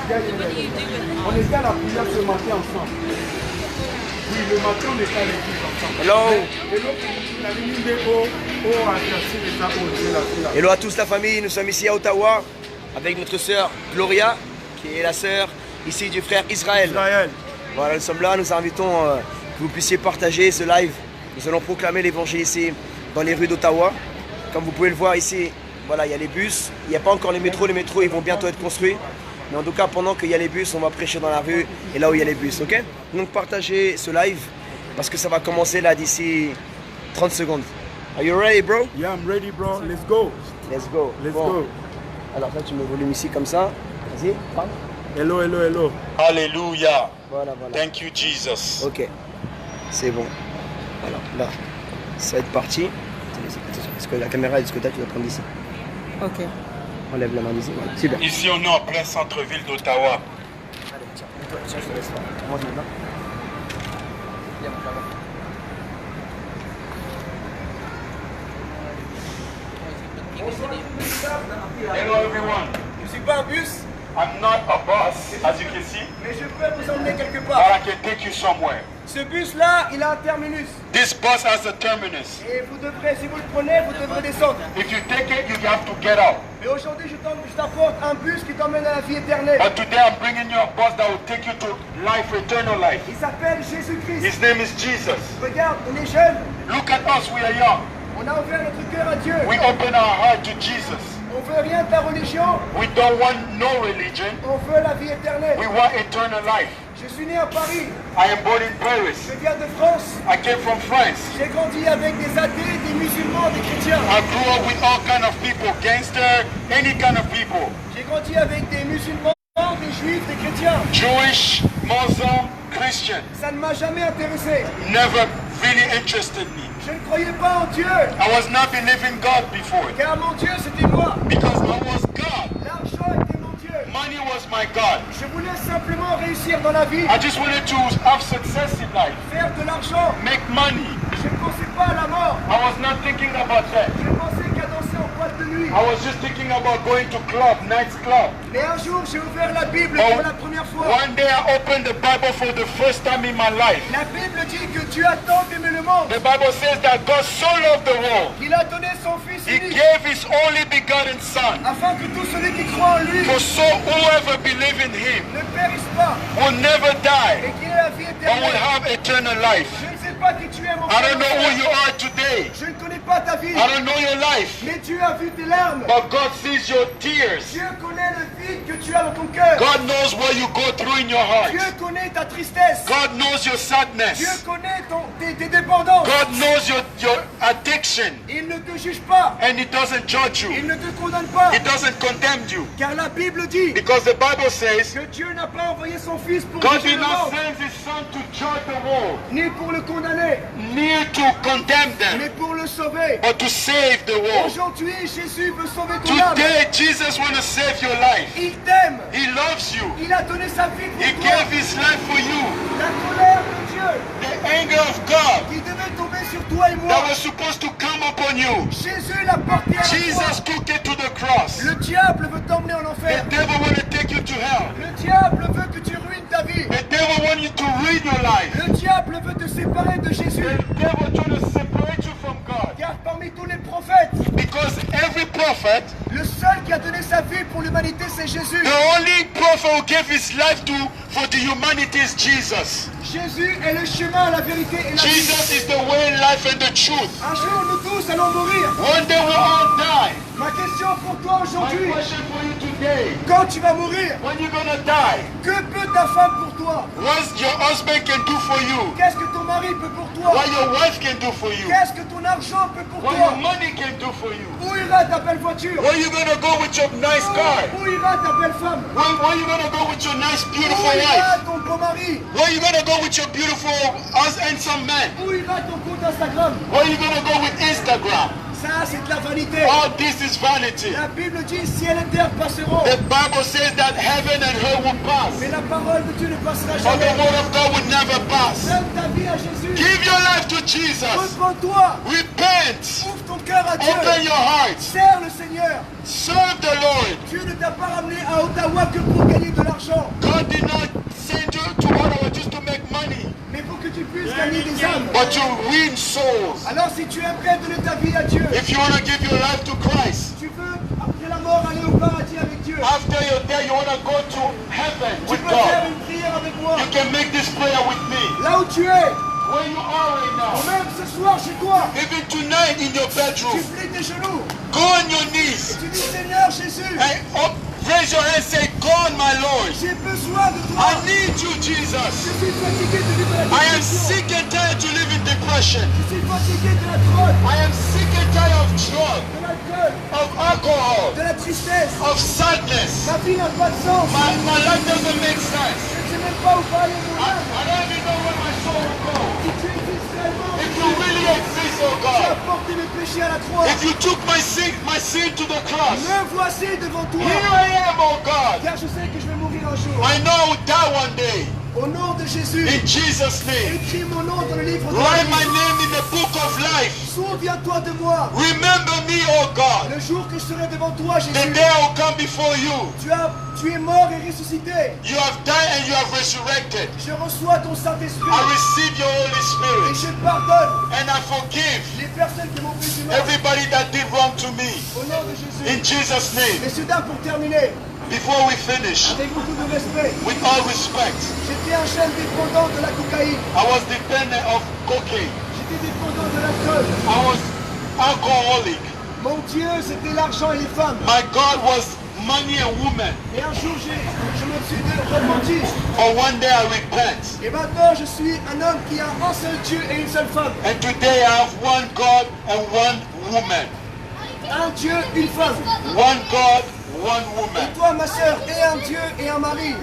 On était à la prière ce matin ensemble. Oui, le matin, on était à l'église ensemble. Hello. Hello à tous la famille, nous sommes ici à Ottawa avec notre sœur Gloria, qui est la sœur ici du frère Israël. Voilà, nous sommes là, nous invitons que vous puissiez partager ce live. Nous allons proclamer l'évangile ici dans les rues d'Ottawa. Comme vous pouvez le voir ici, voilà, il y a les bus, il n'y a pas encore les métros ils vont bientôt être construits. Mais en tout cas, pendant qu'il y a les bus, on va prêcher dans la rue et là où il y a les bus, ok? Donc partagez ce live parce que ça va commencer là d'ici 30 secondes. Are you ready, bro? Yeah, I'm ready, bro. Let's go. Let's go. Let's go. Alors là, tu mets le volume ici comme ça. Vas-y, parle. Hello, hello, hello. Hallelujah. Voilà. Thank you, Jesus. Ok, c'est bon. Alors là, ça va être parti. Est-ce que la caméra est de ce côté, tu dois prendre d'ici. Ok. Enlève la main d'ici, voilà. Super. Ici, on est en plein centre-ville d'Ottawa. Allez, tiens, je te laisse faire. Mange maintenant. Viens, là-bas. Hello, everyone. Je ne suis pas un bus, I'm not a bus, as you can see, mais je peux vous emmener quelque but part. I can take you somewhere. Ce bus-là, il a un terminus. This bus has a terminus. Et vous devrez, si vous le prenez, vous devrez descendre. If you take it, you have to get out. Mais aujourd'hui, je t'apporte un bus qui t'emmène à la vie éternelle. But today, I'm bringing you a bus that will take you to life, eternal life. Il s'appelle Jésus-Christ. His name is Jesus. Regarde, on est jeunes. Look at us, we are young. On a ouvert notre cœur à Dieu. We open our heart to Jesus. On veut rien de la religion. We don't want no religion. On veut la vie éternelle. We want eternal life. Je suis né à Paris. I am born in Paris. Je viens de France. I came from France. J'ai grandi avec des athées, des musulmans, des chrétiens. I grew up with all kind of people, gangster, any kind of people. J'ai grandi avec des musulmans, des juifs, des chrétiens. Jewish, Muslim, Christian. Ça ne m'a jamais intéressé. Never really interested me. Je ne croyais pas en Dieu. I was not believing God before. Car mon Dieu, c'était moi. Because I was God. L'argent était mon Dieu. Money was my God. Je voulais simplement réussir dans la vie. I just wanted to have success in life. Faire de l'argent. Make money. Je ne pensais pas à la mort. I was not thinking about that. Je pensais qu'à danser en boîte de nuit. I was just thinking about going to club, nights club. Mais un jour, j'ai ouvert la Bible Oh, pour la première fois. One day I opened the Bible for the first time in my life. La Bible dit que Dieu a tant aimé le monde The Bible says that God so loved the world. qu'il a donné son Fils He unique gave His only begotten Son. afin que tout celui qui croit en lui For so whoever believe in Him ne périsse pas will never et die, qu'il ait la vie but will éternelle. have eternal life. Je ne sais pas qui tu es, mon I frère. don't know who you are today. Je ne connais pas ta vie, I don't know your life. mais Dieu a vu tes larmes. But God sees your tears. Dieu connaît le vide que tu as dans ton cœur. God knows what you go through in your heart. Dieu connaît ta tristesse. God knows your Dieu sadness. connaît tes dépendances. God knows your addiction. Il ne te juge pas. And He doesn't judge Il you. ne te condamne pas. He doesn't condemn you. Car la Bible dit Because the Bible says que Dieu n'a pas envoyé son Fils pour God juger did le not monde, send His Son to judge the world, ni pour le condamner, near to condemn mais them, pour le sauver. but to save the world. Aujourd'hui, Jésus veut sauver ton âme. Today, Jesus wants to save your life. Il t'aime. He loves you. Il a donné sa vie He pour toi. gave His life for you. La colère de Dieu The anger of God qui devait tomber sur toi et moi. that was supposed to come upon you. Jésus l'a porté à la Jesus croix. took it to the cross. Le diable veut t'emmener en enfer. The devil want to take you to hell. Le diable veut que tu ruines ta vie. The devil want you to ruin your life. Le diable veut te séparer de Jésus. The devil trying to separate you from God. Car parmi tous les prophètes, Because every prophet, le seul qui a donné sa vie pour l'humanité, c'est Jésus. the only prophet who gave his life to for the humanity is Jesus. Jésus est le chemin, la vérité et la vie. Jesus is the way, life, and the truth. Un jour, nous tous allons mourir. One day we'll all die. Ma question pour toi My aujourd'hui, question for you today, quand tu vas mourir, when you're gonna die, que peut ta femme pour toi? what your husband can do for you, Qu'est-ce que ton mari peut pour toi? what your wife can do for you, Qu'est-ce que ton argent peut pour what your toi? money can do for you, Où ira ta belle voiture? where you gonna go with your nice car, Où ira ta belle femme? where you gonna go with your nice, Où beautiful ira wife, ton beau mari? where you gonna go with your beautiful handsome man, Où ira ton compte Instagram? where you gonna go with Instagram. Ça, c'est de la vanité. All this is vanity. La Bible dit ciel et terre passeront, The Bible says that heaven and hell will pass, mais la parole de Dieu ne passera but the jamais. word of God will never pass. Donne ta vie à Jésus. Give your life to Jesus. Repends-toi. Repent. Ouvre ton cœur à Dieu. Open your heart. Sers le Seigneur. Serve the Lord. Dieu ne t'a pas ramené à Ottawa que pour gagner de l'argent. but to win souls. Alors si tu es prêt de donner ta vie à Dieu, If you want to give your life to Christ, tu veux après la mort aller au paradis avec Dieu, after you're there, you want to go to heaven tu with peux faire God. une prière avec moi. You can make this prayer with me. Là où tu es, Where you are right now, même ce soir chez toi, even tonight in your tu bedroom, plies tes genoux. go on your knees Tu dis Seigneur Jésus, and raise your hand and say, God, my Lord, j'ai besoin de toi. I need you, Je Jesus. suis fatigué de vivre la I am dépression. sick and tired to live in depression. Je suis fatigué de la drogue, I am sick and tired of drug, de l'alcool, of alcohol, de la tristesse. of sadness. Ma vie n'a pas de sens. My life doesn't make sense. Je ne sais même pas où va aller mon I âme. don't even know where my soul will go. Si tu existes réellement, If you really exist, oh tu as God, porté mes péchés à la croix. if you took my sin to the cross, Me voici devant toi. here I am, oh God. Car je sais que je vais mourir un jour. I know I will die one day. Au nom de Jésus, In Jesus' name. écris mon nom dans le livre de Write la my vie. name in the book of life. Souviens-toi de moi. Remember me, oh God. Le jour que je serai devant toi, The Jésus. day I will come before you. Tu es mort et ressuscité. You have died and you have resurrected. Je reçois ton Saint-Esprit. I receive your Holy Et Spirit. je pardonne And I forgive les personnes qui m'ont fait du mal. everybody that did wrong to me. Au nom de Jésus. In Jesus' name. Messieurs, dames, pour terminer, Before we finish, avec beaucoup de respect, with all respect, j'étais un jeune dépendant de la cocaïne. I was dependent of cocaine. J'étais dépendant de l'alcool. I was alcoholic. Mon Dieu, c'était l'argent et les femmes. My God was money and women. Et un jour, je me suis repenti. Or one day I repent. Et maintenant, je suis un homme qui a un seul Dieu et une seule femme. And today I have one God and one woman. Un Dieu, une femme. One God, one Et woman. toi, ma sœur, et un Dieu et un mari.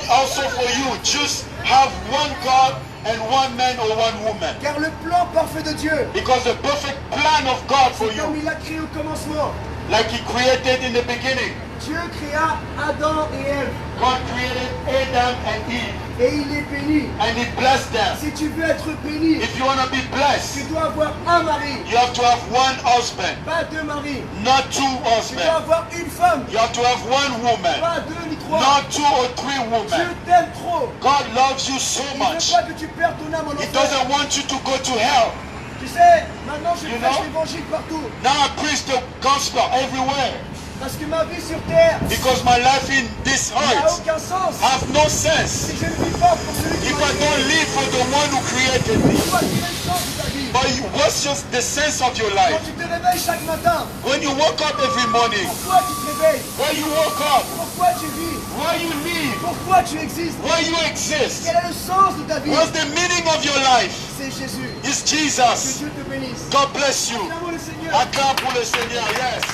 Also for you, just have one God and one man or one woman. Car le plan parfait de Dieu, Because the perfect plan of God for comme you, il a créé au commencement, like He created in the beginning, Dieu créa Adam et Ève. God created Adam and Eve Et il les bénit. and He blessed them. Si tu veux être béni, If you want to be tu blessed, dois avoir un mari, you have to have one husband, pas deux maris. not two Tu dois husbands. avoir une femme, You have to have one woman, pas deux ni trois. not two or three Dieu women. t'aime trop. God loves you so Il ne veut much. pas que tu perdes ton âme en He enfer. doesn't want you to go to hell. Tu sais, maintenant je You prêche know? l'évangile partout. Now I preach the gospel everywhere Parce que ma vie sur terre because my life in this n'a earth aucun sens. have no sense Si je ne vis pas pour celui qui if m'a I don't créé. live for the one who created me. Toi, quel est le sens de ta vie? But what's just the sense of your Quand life? tu te réveilles chaque matin, When you woke up every morning, pourquoi tu te réveilles? why you woke up, Pourquoi tu vis? why you live, Pourquoi tu existes? why you exist, Quel est le sens de ta vie? what's the meaning of your life? C'est Jésus. It's Que Jesus. Dieu te bénisse. God bless you. Acclamons le Seigneur. Acclame pour le Seigneur, yes.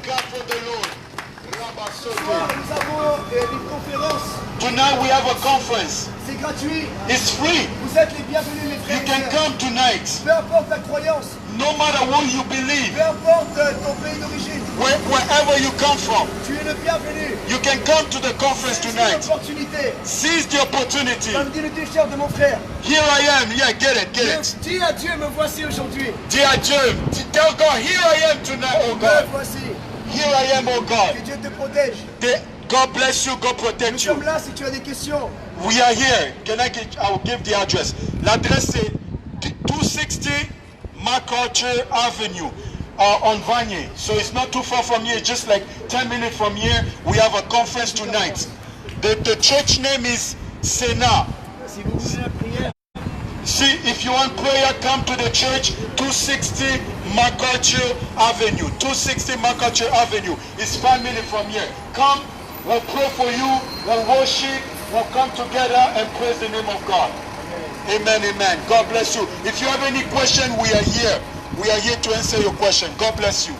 God for the Lord. Ce soir, nous avons une conférence. Tonight we have a conference. C'est gratuit. It's free. Vous êtes les bienvenus, mes You frères et can sœurs. come tonight. Peu importe ta croyance, No matter what you believe, peu importe ton pays d'origine, wherever you come from, tu es le bienvenu. you can come to the conference C'est une tonight. opportunité. Seize the opportunity. Comme dit le décheur de mon frère. Here I am. Yeah, get it. Dis à Dieu, me voici aujourd'hui. Dear Jim, tell God, here I am tonight, oh Me God. voici. Here I am, oh Que God. Dieu te protège. God bless you, God Nous protect sommes you. là si tu as des questions. We are here. I will give the address. L'adresse c'est 260 MacArthur Avenue on Vanier. So it's not too far from here, it's just like 10 minutes from here. We have a conference tonight. The church name is Sena. Si vous voulez la prière, See, if you want prayer, come to the church, 260 MacArthur Avenue. 260 MacArthur Avenue. It's 5 minutes from here. Come, we'll pray for you, we'll worship, we'll come together and praise the name of God. Amen, amen. God bless you. If you have any question, we are here. We are here to answer your question. God bless you.